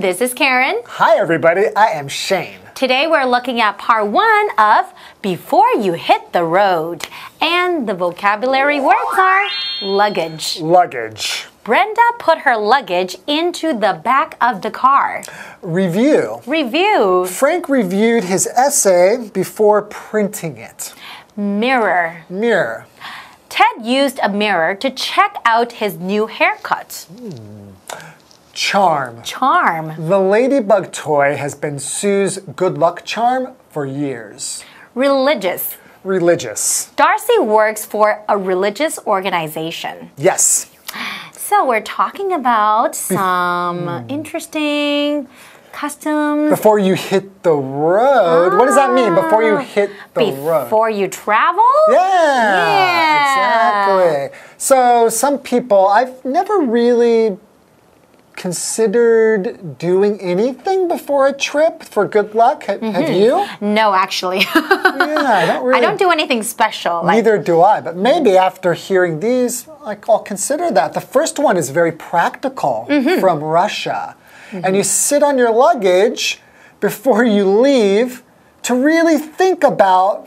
This is Karen. Hi everybody, I am Shane. Today we're looking at part 1 of Before You Hit the Road. And the vocabulary words are luggage. Luggage. Brenda put her luggage into the back of the car. Review. Review. Frank reviewed his essay before printing it. Mirror. Mirror. Ted used a mirror to check out his new haircut. Charm. Charm. The ladybug toy has been Sue's good luck charm for years. Religious. Religious. Darcy works for a religious organization. Yes. So we're talking about some interesting customs. Before you hit the road. What does that mean? Before you hit the road. Before you travel? Yeah, exactly. So some people, I've never really considered doing anything before a trip for good luck. Have you? No, actually. Yeah, I don't do anything special. Neither do I, but maybe after hearing these, I'll consider that. The first one is very practical from Russia. And you sit on your luggage before you leave to really think about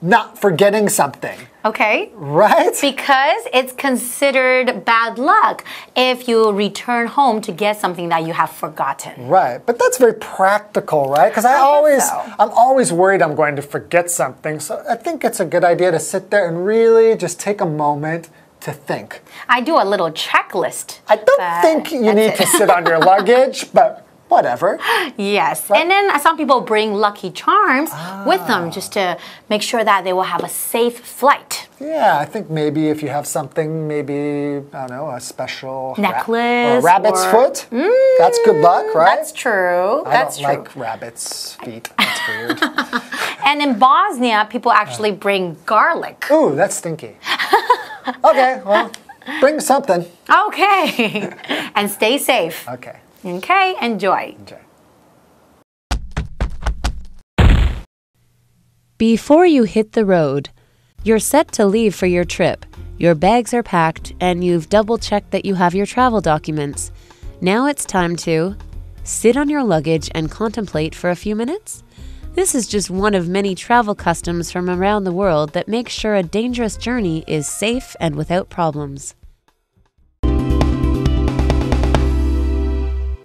not forgetting something. Okay. Right? Because it's considered bad luck if you return home to get something that you have forgotten. Right, but that's very practical, right? Because I'm always worried I'm going to forget something. So I think it's a good idea to sit there and really just take a moment to think. I do a little checklist. I don't think you need to sit on your luggage, but whatever. Yes. Right? And then some people bring lucky charms with them just to make sure that they will have a safe flight. Yeah, I think maybe if you have something, maybe, I don't know, a special necklace or a rabbit's foot. That's good luck, right? That's true. That's true. I don't like rabbit's feet. That's weird. And in Bosnia, people actually bring garlic. Ooh, that's stinky. Okay, well, bring something. Okay. And stay safe. Okay. Okay, enjoy. Enjoy. Before you hit the road, you're set to leave for your trip. Your bags are packed and you've double-checked that you have your travel documents. Now it's time to sit on your luggage and contemplate for a few minutes. This is just one of many travel customs from around the world that make sure a dangerous journey is safe and without problems.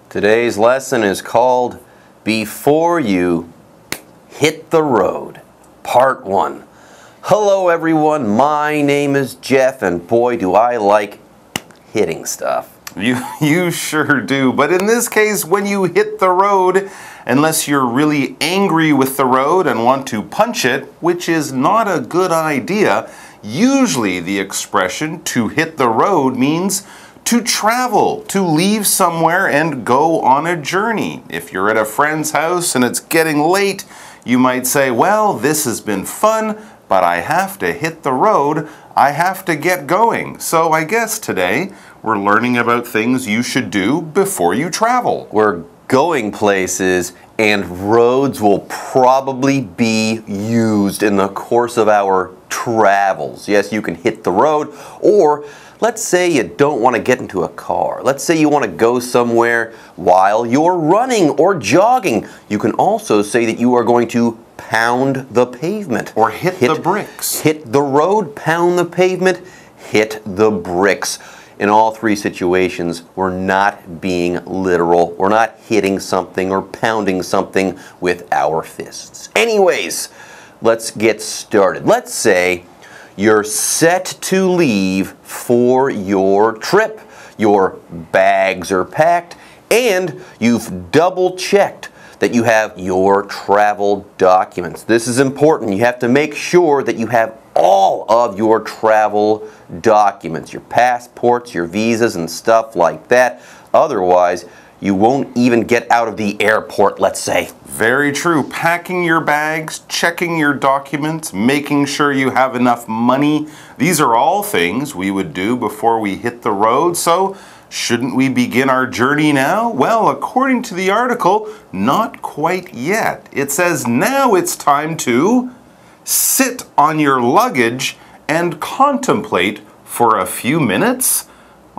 Today's lesson is called Before You Hit the Road, Part 1. Hello everyone, my name is Jeff, and boy do I like hitting stuff. You sure do, but in this case, when you hit the road, unless you're really angry with the road and want to punch it, which is not a good idea, usually the expression to hit the road means to travel, to leave somewhere and go on a journey. If you're at a friend's house and it's getting late, you might say, well, this has been fun, but I have to hit the road. I have to get going. So I guess today we're learning about things you should do before you travel. We're going places and roads will probably be used in the course of our travels. Yes, you can hit the road, or let's say you don't want to get into a car. Let's say you want to go somewhere while you're running or jogging. You can also say that you are going to pound the pavement. Or hit the bricks. Hit the road, pound the pavement, hit the bricks. In all three situations, we're not being literal. We're not hitting something or pounding something with our fists. Anyways, let's get started. Let's say you're set to leave for your trip. Your bags are packed and you've double-checked that you have your travel documents. This is important. You have to make sure that you have all of your travel documents, your passports, your visas, and stuff like that. Otherwise, you won't even get out of the airport, let's say. Very true. Packing your bags, checking your documents, making sure you have enough money. These are all things we would do before we hit the road. So, shouldn't we begin our journey now? Well, according to the article, not quite yet. It says now it's time to sit on your luggage and contemplate for a few minutes.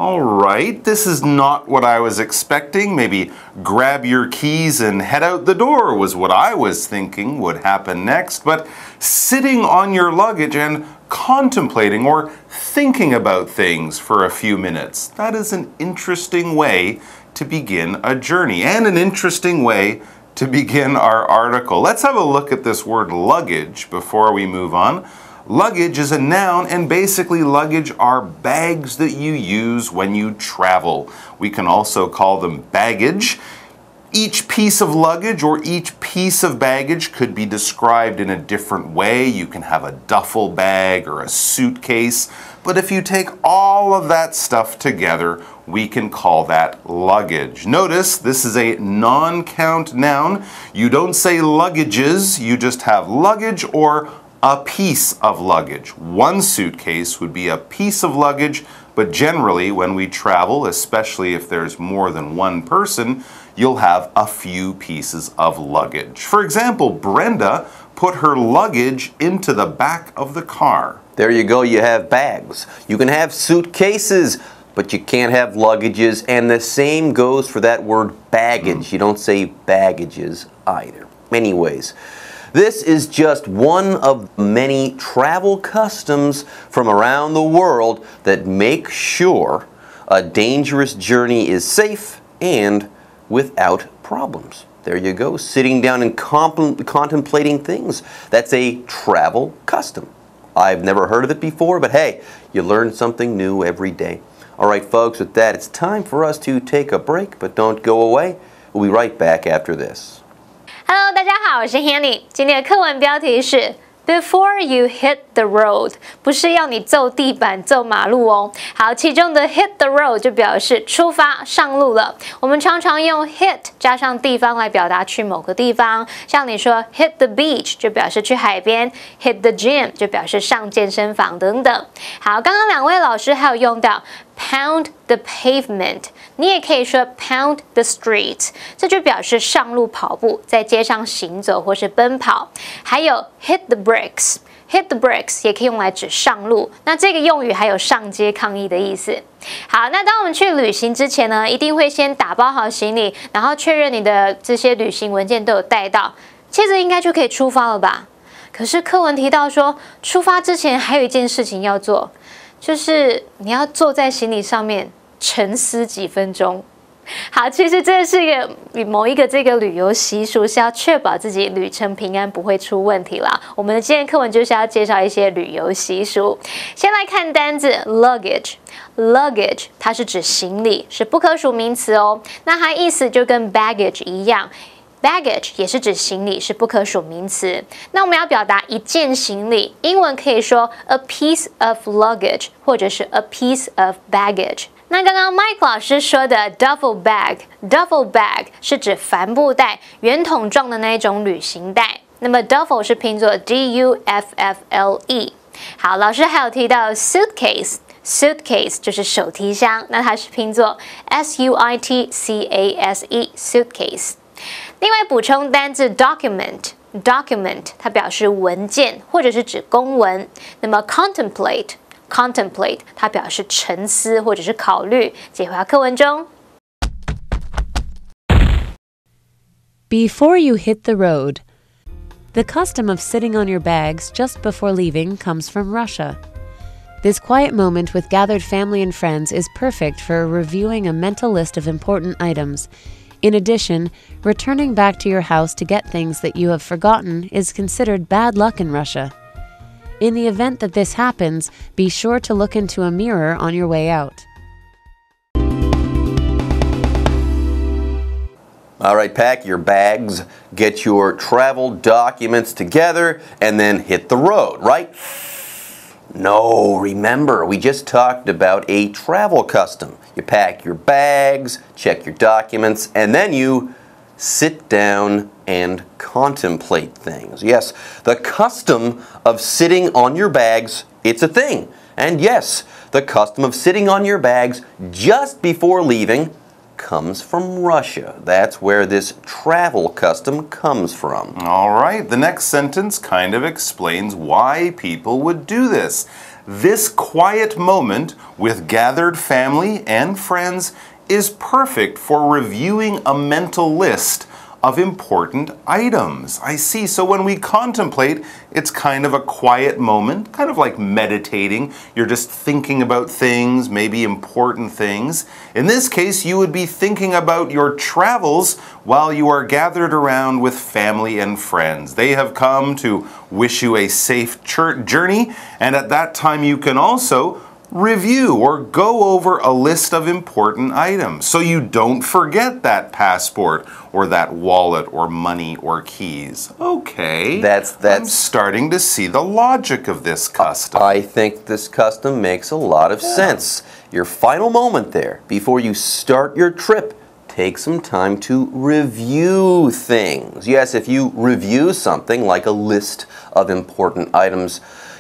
All right, this is not what I was expecting. Maybe grab your keys and head out the door was what I was thinking would happen next. But sitting on your luggage and contemplating or thinking about things for a few minutes, that is an interesting way to begin a journey and an interesting way to begin our article. Let's have a look at this word luggage before we move on. Luggage is a noun, and basically luggage are bags that you use when you travel. We can also call them baggage. Each piece of luggage or each piece of baggage could be described in a different way. You can have a duffel bag or a suitcase, but if you take all of that stuff together, we can call that luggage. Notice this is a non-count noun. You don't say luggages, you just have luggage or a piece of luggage. One suitcase would be a piece of luggage, but generally when we travel, especially if there's more than one person, you'll have a few pieces of luggage. For example, Brenda put her luggage into the back of the car. There you go, you have bags. You can have suitcases, but you can't have luggages, and the same goes for that word baggage. You don't say baggages either. Anyways, this is just one of many travel customs from around the world that make sure a dangerous journey is safe and without problems. There you go, sitting down and contemplating things. That's a travel custom. I've never heard of it before, but hey, you learn something new every day. All right, folks, with that, it's time for us to take a break, but don't go away. We'll be right back after this. Hello， 大家好，我是 Hanny。今天的课文标题是 Before you hit the road， 不是要你揍地板、揍马路哦。好，其中的 hit the road 就表示出发、上路了。我们常常用 hit 加上地方来表达去某个地方，像你说 hit the beach 就表示去海边 ，hit the gym 就表示上健身房等等。好，刚刚两位老师还有用到 pound the pavement， 你也可以说 pound the street， 这就表示上路跑步，在街上行走或是奔跑。还有 hit the bricks。Hit the bricks 也可以用来指上路，那这个用语还有上街抗议的意思。好，那当我们去旅行之前呢，一定会先打包好行李，然后确认你的这些旅行文件都有带到，接着应该就可以出发了吧？可是课文提到说，出发之前还有一件事情要做，就是你要坐在行李上面沉思几分钟。好，其实这是某一个这个旅游习俗，是要确保自己旅程平安，不会出问题啦。我们的今天课文就是要介绍一些旅游习俗。先来看单字 luggage， 它是指行李，是不可数名词哦。那它意思就跟 baggage 一样。Baggage 也是指行李，是不可数名词。那我们要表达一件行李，英文可以说 a piece of luggage， 或者是 a piece of baggage。那刚刚 Mike 老师说的 duffel bag 是指帆布袋，圆筒状的那一种旅行袋。那么 duffel 是拼作 D-U-F-F-L-E。好，老师还有提到 suitcase 就是手提箱，那它是拼作 S-U-I-T-C-A-S-E suitcase。另外补充单字 document 它表示文件或者是指公文。那么 contemplate 它表示沉思或者是考虑。解回到课文中。Before you hit the road. The custom of sitting on your bags just before leaving comes from Russia. This quiet moment with gathered family and friends is perfect for reviewing a mental list of important items. In addition, returning back to your house to get things that you have forgotten is considered bad luck in Russia. In the event that this happens, be sure to look into a mirror on your way out. All right, pack your bags, get your travel documents together, and then hit the road, right? No, remember, we just talked about a travel custom. You pack your bags, check your documents, and then you sit down and contemplate things. Yes, the custom of sitting on your bags, it's a thing. And yes, the custom of sitting on your bags just before leaving comes from Russia. That's where this travel custom comes from. All right, the next sentence kind of explains why people would do this. This quiet moment with gathered family and friends is perfect for reviewing a mental list of important items. I see. So when we contemplate, it's kind of a quiet moment, kind of like meditating. You're just thinking about things, maybe important things. In this case, you would be thinking about your travels while you are gathered around with family and friends. They have come to wish you a safe journey, and at that time you can also review or go over a list of important items so you don't forget that passport or that wallet or money or keys. Okay, I'm starting to see the logic of this custom. I think this custom makes a lot of sense. Your final moment there, before you start your trip, take some time to review things. Yes, if you review something like a list of important items,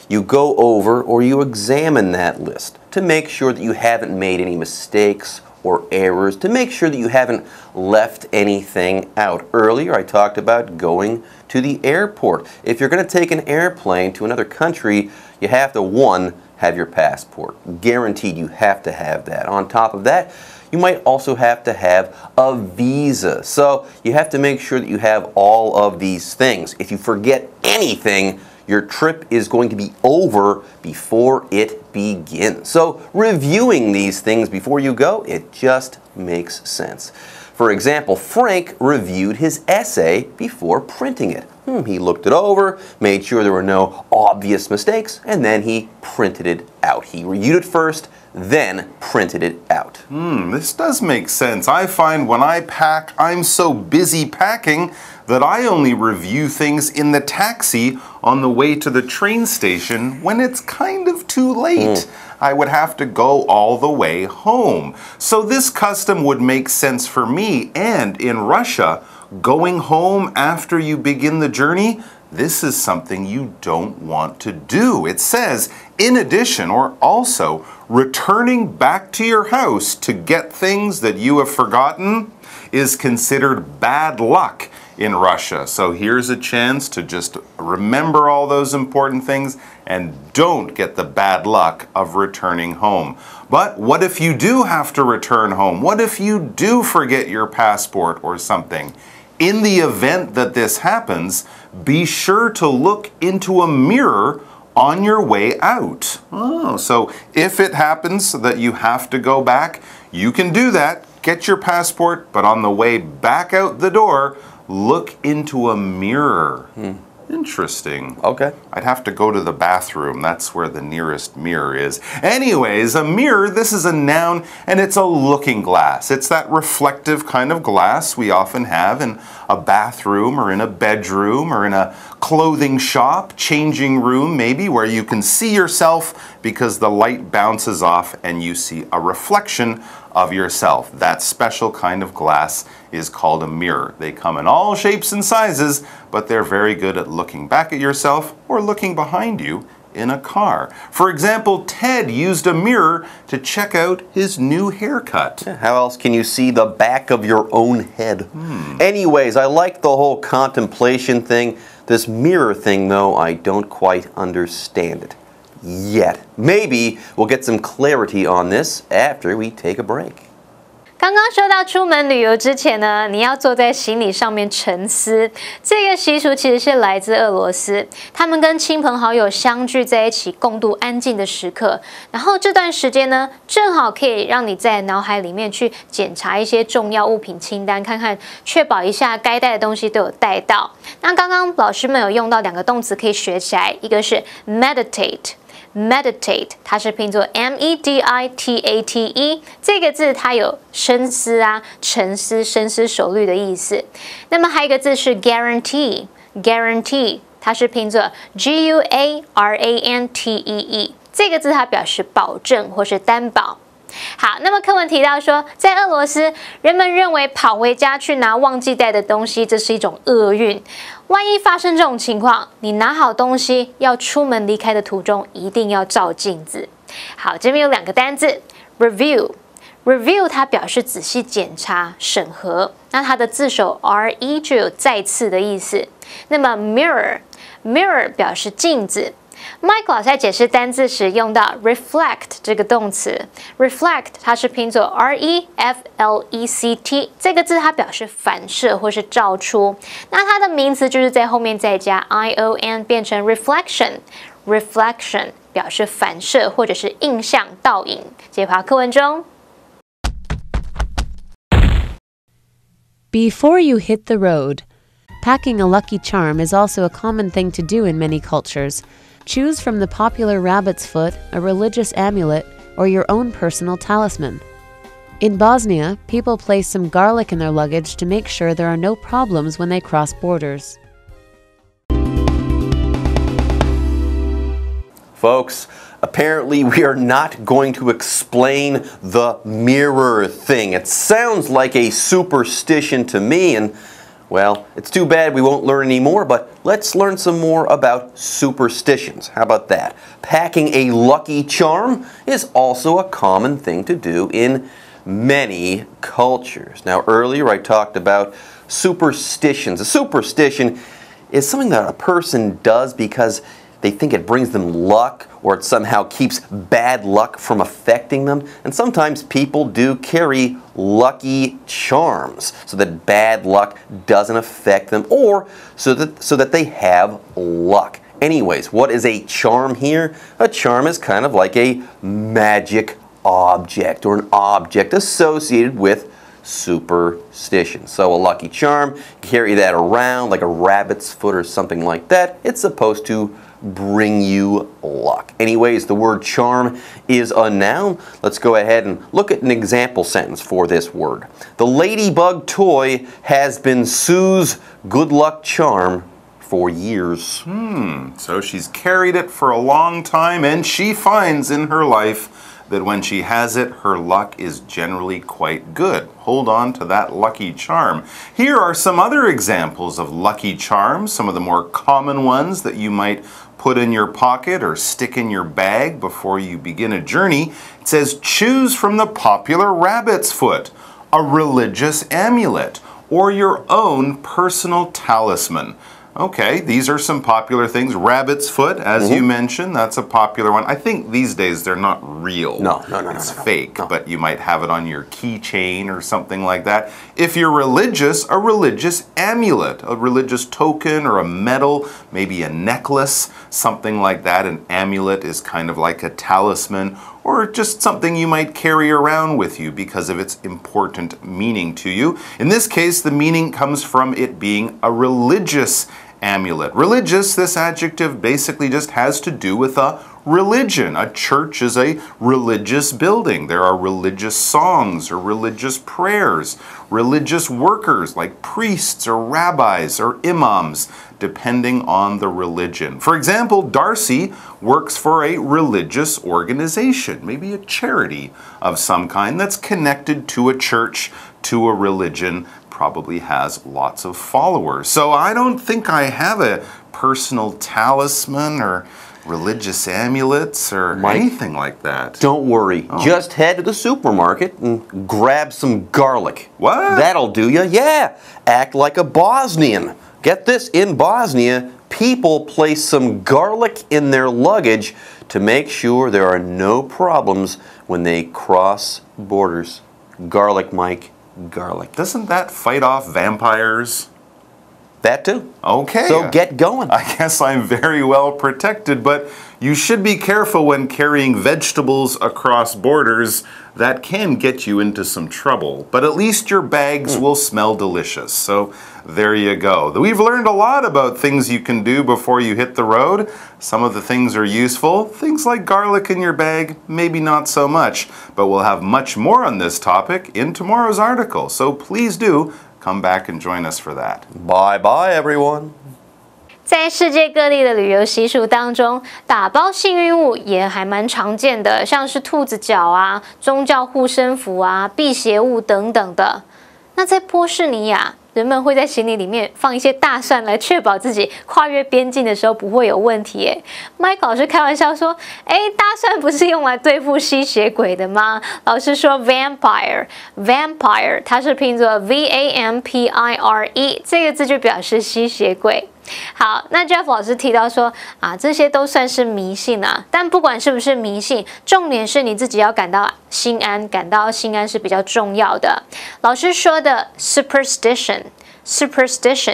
you go over or you examine that list to make sure that you haven't made any mistakes or errors, to make sure that you haven't left anything out. Earlier, I talked about going to the airport. If you're going to take an airplane to another country, you have to, one, have your passport. Guaranteed you have to have that. On top of that, you might also have to have a visa. So you have to make sure that you have all of these things. If you forget anything, your trip is going to be over before it begins. So reviewing these things before you go, it just makes sense. For example, Frank reviewed his essay before printing it. He looked it over, made sure there were no obvious mistakes, and then he printed it out. He reviewed it first, then printed it out. This does make sense. I find when I pack, I'm so busy packing that I only review things in the taxi on the way to the train station when it's kind of too late. I would have to go all the way home. So this custom would make sense for me. And in Russia, going home after you begin the journey, this is something you don't want to do. It says, in addition or also, returning back to your house to get things that you have forgotten is considered bad luck in Russia. So here's a chance to just remember all those important things and don't get the bad luck of returning home. But what if you do have to return home? What if you do forget your passport or something? In the event that this happens, be sure to look into a mirror on your way out. So if it happens that you have to go back, you can do that. Get your passport, but on the way back out the door, look into a mirror. Interesting. Okay. I'd have to go to the bathroom. That's where the nearest mirror is. Anyways, a mirror, this is a noun, and it's a looking glass. It's that reflective kind of glass we often have in a bathroom or in a bedroom or in a clothing shop, changing room maybe, where you can see yourself because the light bounces off and you see a reflection of yourself. That special kind of glass is called a mirror. They come in all shapes and sizes, but they're very good at looking back at yourself or looking behind you in a car. For example, Ted used a mirror to check out his new haircut. How else can you see the back of your own head? Anyways, I like the whole contemplation thing. This mirror thing, though, I don't quite understand it yet. Maybe we'll get some clarity on this after we take a break. 刚刚说到出门旅游之前呢，你要坐在行李上面沉思。这个习俗其实是来自俄罗斯，他们跟亲朋好友相聚在一起，共度安静的时刻。然后这段时间呢，正好可以让你在脑海里面去检查一些重要物品清单，看看确保一下该带的东西都有带到。那刚刚老师们有用到两个动词可以学起来，一个是 meditate。Meditate， 它是拼作 M-E-D-I-T-A-T-E， 这个字它有深思啊、沉思、深思熟虑的意思。那么还有一个字是 guarantee， 它是拼作 G-U-A-R-A-N-T-E-E， 这个字它表示保证或是担保。好，那么课文提到说，在俄罗斯，人们认为跑回家去拿忘记带的东西，这是一种厄运。万一发生这种情况，你拿好东西要出门离开的途中，一定要照镜子。好，这边有两个单字 ，review 它表示仔细检查、审核，那它的字首 re 就有再次的意思。那么 mirror 表示镜子。Mike 老师在解释单字时用到 reflect 这个动词 ，reflect 它是拼作 reflect 这个字，它表示反射或是照出。那它的名词就是在后面再加 ion 变成 reflection 表示反射或者是印象倒影。接爬课文中。Before you hit the road, packing a lucky charm is also a common thing to do in many cultures. Choose from the popular rabbit's foot, a religious amulet, or your own personal talisman. In Bosnia, people place some garlic in their luggage to make sure there are no problems when they cross borders. Folks, apparently we are not going to explain the mirror thing. It sounds like a superstition to me, and well, it's too bad we won't learn any more, but let's learn some more about superstitions. How about that? Packing a lucky charm is also a common thing to do in many cultures. Now, earlier I talked about superstitions. A superstition is something that a person does because they think it brings them luck or it somehow keeps bad luck from affecting them. And sometimes people do carry lucky charms so that bad luck doesn't affect them or so that they have luck. Anyways, what is a charm here? A charm is kind of like a magic object or an object associated with superstition. So a lucky charm, carry that around like a rabbit's foot or something like that. It's supposed to bring you luck. Anyways, the word charm is a noun. Let's go ahead and look at an example sentence for this word. The ladybug toy has been Sue's good luck charm for years. So she's carried it for a long time, and she finds in her life that when she has it, her luck is generally quite good. Hold on to that lucky charm. Here are some other examples of lucky charms, some of the more common ones that you might put in your pocket or stick in your bag before you begin a journey. It says, choose from the popular rabbit's foot, a religious amulet, or your own personal talisman. Okay, these are some popular things. Rabbit's foot, as you mentioned, that's a popular one. I think these days they're not real. No. It's fake, but you might have it on your keychain or something like that. If you're religious, a religious amulet, a religious token or a medal, maybe a necklace, something like that. An amulet is kind of like a talisman or just something you might carry around with you because of its important meaning to you. In this case, the meaning comes from it being a religious amulet. Religious, this adjective basically just has to do with a religion. A church is a religious building. There are religious songs or religious prayers, religious workers like priests or rabbis or imams, depending on the religion. For example, Darcy works for a religious organization, maybe a charity of some kind that's connected to a church, to a religion, probably has lots of followers. So I don't think I have a personal talisman or religious amulets or anything like that. Don't worry. Just head to the supermarket and grab some garlic. What? That'll do ya. Yeah. Act like a Bosnian. Get this, in Bosnia, people place some garlic in their luggage to make sure there are no problems when they cross borders. Garlic, Mike. Garlic. Doesn't that fight off vampires? That too. Okay. So get going. I guess I'm very well protected, but you should be careful when carrying vegetables across borders. That can get you into some trouble. But at least your bags will smell delicious. So there you go. We've learned a lot about things you can do before you hit the road. Some of the things are useful. Things like garlic in your bag, maybe not so much. But we'll have much more on this topic in tomorrow's article. So please do come back and join us for that. Bye-bye, everyone. 在世界各地的旅游习俗当中，打包幸运物也还蛮常见的，像是兔子脚啊、宗教护身符啊、辟邪物等等的。那在波士尼亚，人们会在行李里面放一些大蒜，来确保自己跨越边境的时候不会有问题耶。Mike 老师开玩笑说：“大蒜不是用来对付吸血鬼的吗？”老师说 vampire， 它是拼作 vampire， 这个字就表示吸血鬼。好，那 Jeff 老师提到说啊，这些都算是迷信啊，但不管是不是迷信，重点是你自己要感到心安，感到心安是比较重要的。老师说的 superstition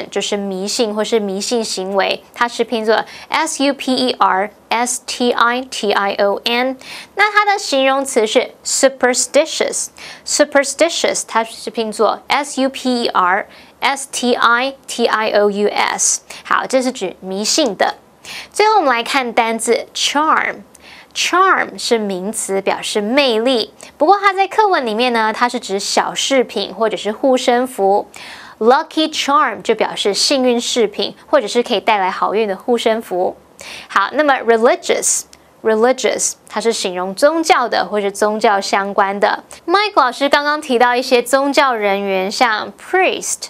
就是迷信或是迷信行为，它是拼作 superstition。那它的形容词是 superstitious， 它是拼作 superstitious。好，这是指迷信的。最后我们来看单字 charm。charm 是名词，表示魅力。不过它在课文里面呢，它是指小饰品或者是护身符。Lucky charm 就表示幸运饰品，或者是可以带来好运的护身符。好，那么 religious 它是形容宗教的或是宗教相关的。Mike 老师刚刚提到一些宗教人员，像 priest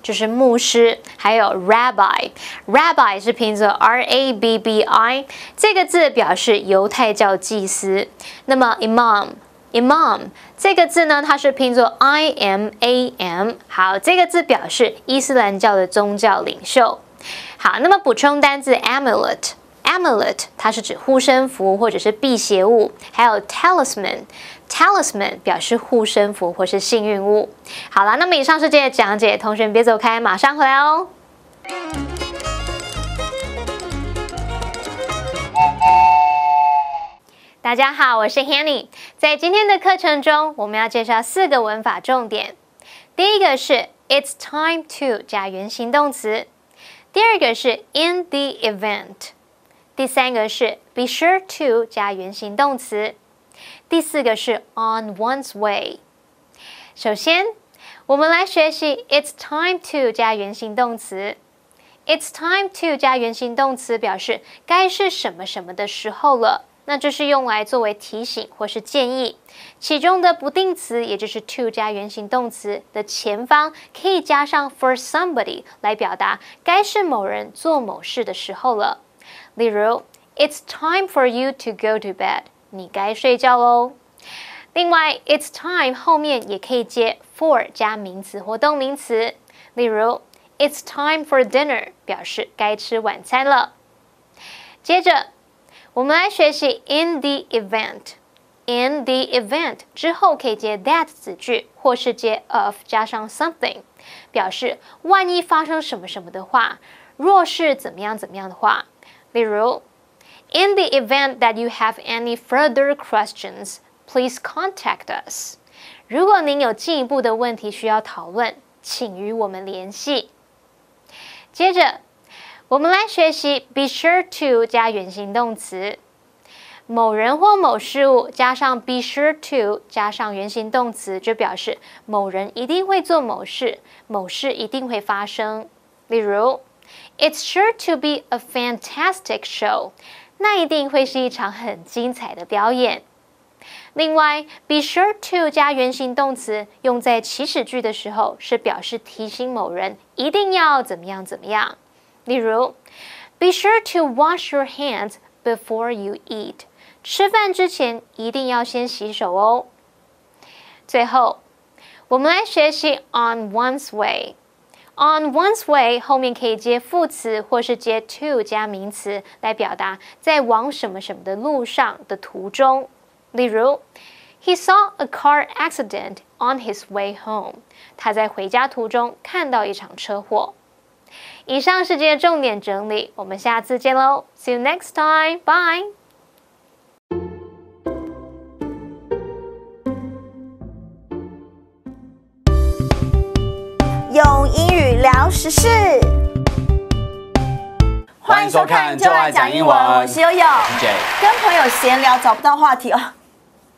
就是牧師，还有 rabbi 是拼作 rabbi， 这个字表示犹太教祭司。那么 imam 这个字呢，它是拼作 imam。好，这个字表示伊斯兰教的宗教领袖。好，那么补充单字 amulet 它是指护身符或者是辟邪物，还有 talisman 表示护身符或是幸运物。好啦，那么以上是这些讲解，同学别走开，马上回来哦。大家好，我是 Hanny。在今天的课程中，我们要介绍4个文法重点。第一个是 It's time to 加原形动词。第二个是 In the event。第三个是 Be sure to 加原形动词。第4个是 On one's way。首先，我们来学习 It's time to 加原形动词。It's time to 加原形动词表示该是什么什么的时候了。那这是用来作为提醒或是建议，其中的不定词，也就是 to 加原形动词的前方可以加上 for somebody 来表达该是某人做某事的时候了。例如 It's time for you to go to bed， 你该睡觉喽。另外 It's time 后面也可以接 for 加名词或动名词，例如 It's time for dinner 表示该吃晚餐了。接着我们来学习 in the event。in the event 之后可以接 that 子句，或是接 of 加上 something， 表示万一发生什么什么的话，若是怎么样怎么样的话。例如 In the event that you have any further questions, please contact us。 如果您有进一步的问题需要讨论，请与我们联系。接着我们来学习 be sure to 加原形动词。某人或某事物加上 be sure to 加上原形动词，就表示某人一定会做某事，某事一定会发生。例如 It's sure to be a fantastic show， 那一定会是一场很精彩的表演。另外 be sure to 加原形动词用在祈使句的时候，是表示提醒某人一定要怎么样怎么样。例如 Be sure to wash your hands before you eat， 吃饭之前一定要先洗手哦。最后我们来学习 on one's way。on one's way 后面可以接副词或是接 to 加名词，来表达在往什么什么的路上的途中。例如 He saw a car accident on his way home， 他在回家途中看到一场车祸。以上是这些重点整理，我们下次见喽 ！See you next time， bye。用英语聊时事，欢迎收看《就爱讲英文》，我是悠悠。跟朋友闲聊找不到话题哦，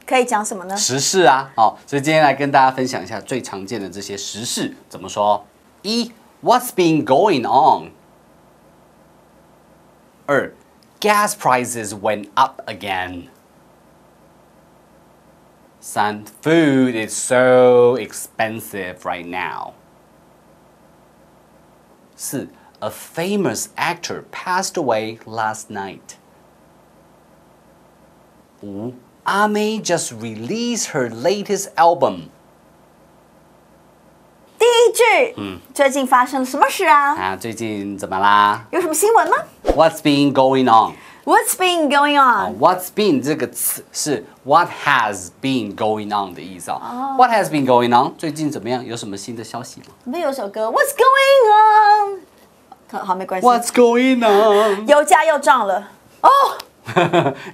可以讲什么呢？时事啊，所以今天来跟大家分享一下最常见的这些时事怎么说。What's been going on? 2. Gas prices went up again. 3. Food is so expensive right now. 4. A famous actor passed away last night. 5. Ame just released her latest album. 第一句，最近发生了什么事啊？啊，最近怎么啦有什么新闻吗？What's been going on？ ？What's been going on？ What's been 这个词是 What has been going on 的意思啊。What has been going on？ 最近怎么样？有什么新的消息吗不是有首歌 What's going on？ 好，没关系。 ？What's going on？ 油价又涨了哦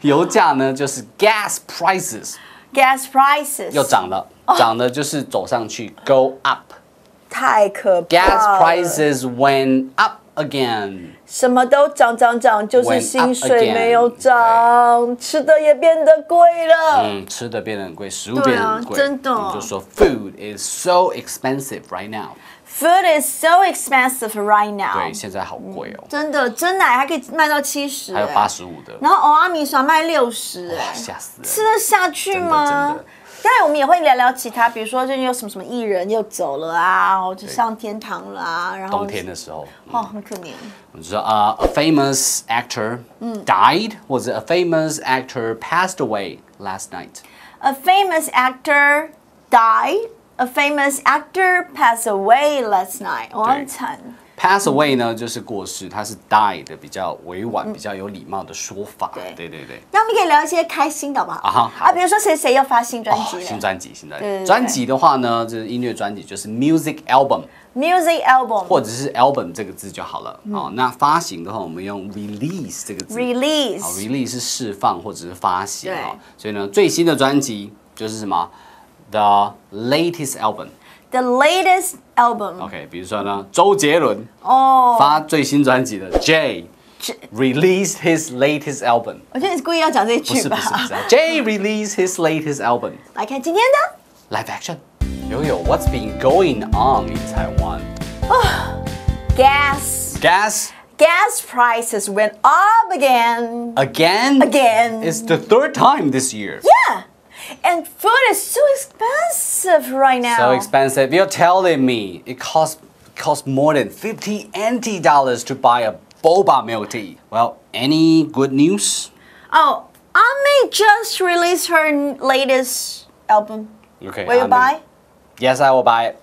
油价呢就是 gas prices ，gas prices 又涨了，涨的就是走上去 go up。太可怕了。 Gas prices went up again。什么都涨，就是薪水没有涨，吃的也变得贵了。吃的变得很贵，食物变得很贵，真的。我们就说 food is so expensive right now。 Food is so expensive right now。 对，现在好贵哦。真的，真奶还可以卖到70，还有85的。然后欧阿米耍卖60，哇，吓死人！吃得下去吗？真的。当然，我们也会聊聊其他，比如说最近有什么艺人又走了啊，或者上天堂了啊，然后冬天的时候，很可怜。我们就说a famous actor died，或者 a famous actor passed away last night。 A famous actor died. A famous actor passed away last night. 我很惨。Pass away 呢，就是过世，它是 die 的比较委婉、比较有礼貌的说法。对。那我们可以聊一些开心的好不好？好，比如说谁又发新专辑了？新专辑。专辑的话呢，就是音乐专辑，就是 music album。music album 或者是 album 这个字就好了。好，那发行的话，我们用 release 这个字。release 是释放或者是发行啊。所以呢，最新的专辑就是什么 ？The latest album。The latest album。OK， 比如说呢，周杰伦发最新专辑的 Jay released his latest album。我觉得你是故意要讲这一句吧？不是 Jay released his latest album。来看今天的 Live action。有 What's been going on in Taiwan？ Gas prices went up again. Again? Again. It's the third time this year. Yeah. And food is so expensive right now. So expensive. You're telling me it costs more than 50 NT dollars to buy a boba milk tea. Well, any good news? Oh, Ami just released her latest album. Okay. Will you buy? Yes, I will buy it.